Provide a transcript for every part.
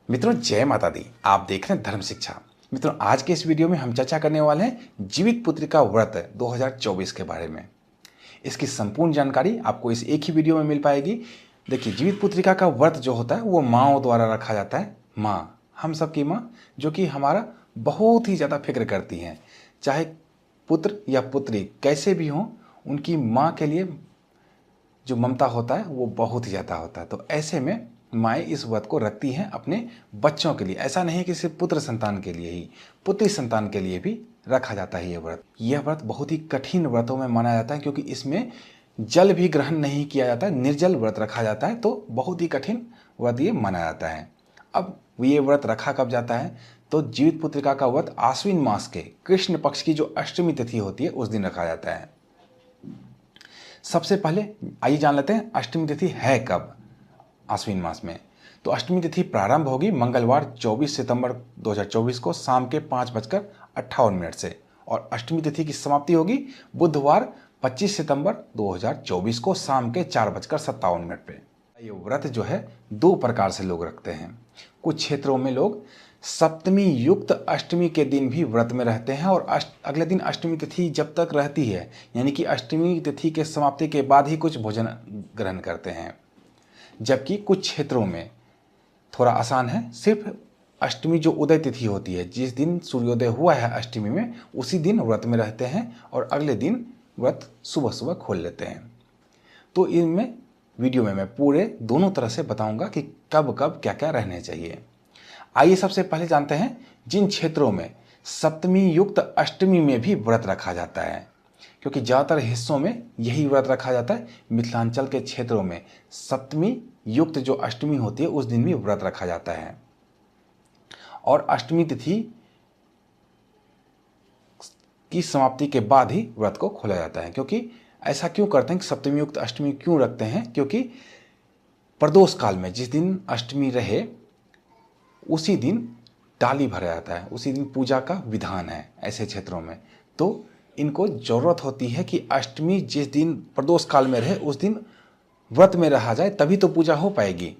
मित्रों जय माता दी। आप देख रहे हैं धर्म शिक्षा। मित्रों आज के इस वीडियो में हम चर्चा करने वाले हैं जीवित पुत्रिका व्रत 2024 के बारे में। इसकी संपूर्ण जानकारी आपको इस एक ही वीडियो में मिल पाएगी। देखिए, जीवित पुत्रिका का व्रत जो होता है वो माँओं द्वारा रखा जाता है। माँ, हम सबकी माँ, जो कि हमारा बहुत ही ज़्यादा फिक्र करती हैं। चाहे पुत्र या पुत्री कैसे भी हों, उनकी माँ के लिए जो ममता होता है वो बहुत ही ज़्यादा होता है। तो ऐसे में माएँ इस व्रत को रखती हैं अपने बच्चों के लिए। ऐसा नहीं कि सिर्फ पुत्र संतान के लिए ही, पुत्री संतान के लिए भी रखा जाता है ये व्रत। यह व्रत बहुत ही कठिन व्रतों में माना जाता है, क्योंकि इसमें जल भी ग्रहण नहीं किया जाता है, निर्जल व्रत रखा जाता है। तो बहुत ही कठिन व्रत ये माना जाता है। अब ये व्रत रखा कब जाता है? तो जीवित पुत्रिका का व्रत आश्विन मास के कृष्ण पक्ष की जो अष्टमी तिथि होती है उस दिन रखा जाता है। सबसे पहले आइए जान लेते हैं अष्टमी तिथि है कब आश्विन मास में। तो अष्टमी तिथि प्रारंभ होगी मंगलवार 24 सितंबर 2024 को शाम के 5:58 से, और अष्टमी तिथि की समाप्ति होगी बुधवार 25 सितंबर 2024 को शाम के 4:57 पे। ये व्रत जो है दो प्रकार से लोग रखते हैं। कुछ क्षेत्रों में लोग सप्तमी युक्त अष्टमी के दिन भी व्रत में रहते हैं, और अगले दिन अष्टमी तिथि जब तक रहती है, यानी कि अष्टमी तिथि के समाप्ति के बाद ही कुछ भोजन ग्रहण करते हैं। जबकि कुछ क्षेत्रों में थोड़ा आसान है, सिर्फ अष्टमी जो उदय तिथि होती है, जिस दिन सूर्योदय हुआ है अष्टमी में, उसी दिन व्रत में रहते हैं और अगले दिन व्रत सुबह सुबह खोल लेते हैं। तो इनमें वीडियो में मैं पूरे दोनों तरह से बताऊंगा कि कब कब क्या क्या रहने चाहिए। आइए सबसे पहले जानते हैं जिन क्षेत्रों में सप्तमी युक्त अष्टमी में भी व्रत रखा जाता है, क्योंकि ज़्यादातर हिस्सों में यही व्रत रखा जाता है। मिथिलांचल के क्षेत्रों में सप्तमी युक्त जो अष्टमी होती है उस दिन भी व्रत रखा जाता है, और अष्टमी तिथि की समाप्ति के बाद ही व्रत को खोला जाता है। क्योंकि ऐसा क्यों करते हैं कि सप्तमी युक्त अष्टमी क्यों रखते हैं? क्योंकि प्रदोष काल में जिस दिन अष्टमी रहे उसी दिन डाली भरा जाता है, उसी दिन पूजा का विधान है ऐसे क्षेत्रों में। तो इनको ज़रूरत होती है कि अष्टमी जिस दिन प्रदोष काल में रहे उस दिन व्रत में रहा जाए, तभी तो पूजा हो पाएगी।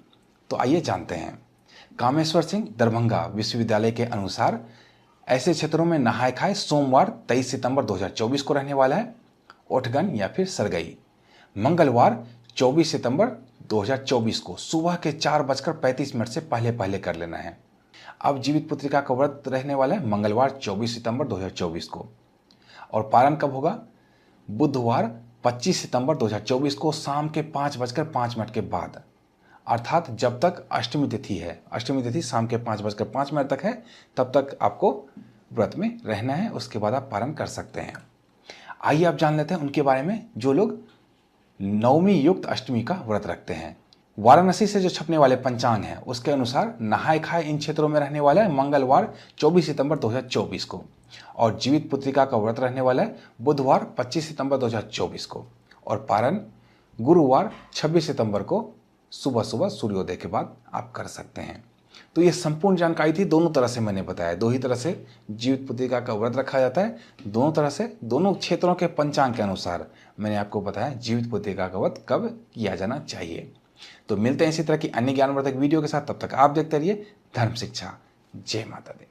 तो आइए जानते हैं। कामेश्वर सिंह दरभंगा विश्वविद्यालय के अनुसार ऐसे क्षेत्रों में नहाय खाए सोमवार 23 सितंबर 2024 को रहने वाला है, ओठगन या फिर सरगई। मंगलवार 24 सितंबर 2024 को सुबह के 4:35 से पहले पहले कर लेना है। अब जीवित पुत्रिका का व्रत रहने वाला है मंगलवार 24 सितंबर 2024 को, और पारण कब होगा? बुधवार 25 सितंबर 2024 को शाम के 5:05 के बाद, अर्थात जब तक अष्टमी तिथि है। अष्टमी तिथि शाम के 5:05 तक है, तब तक आपको व्रत में रहना है। उसके बाद आप पारण कर सकते हैं। आइए आप जान लेते हैं उनके बारे में जो लोग नवमी युक्त अष्टमी का व्रत रखते हैं। वाराणसी से जो छपने वाले पंचांग हैं उसके अनुसार नहाय खाए इन क्षेत्रों में रहने वाला है मंगलवार 24 सितंबर 2024 को, और जीवित पुत्रिका का व्रत रहने वाला है बुधवार 25 सितंबर 2024 को, और पारण गुरुवार 26 सितंबर को सुबह सुबह सूर्योदय के बाद आप कर सकते हैं। तो ये संपूर्ण जानकारी थी। दोनों तरह से मैंने बताया, दो ही तरह से जीवित पुत्रिका का व्रत रखा जाता है। दोनों तरह से, दोनों क्षेत्रों के पंचांग के अनुसार मैंने आपको बताया जीवित पुत्रिका का व्रत कब किया जाना चाहिए। तो मिलते हैं इसी तरह की अन्य ज्ञानवर्धक वीडियो के साथ। तब तक आप देखते रहिए धर्म शिक्षा। जय माता दी।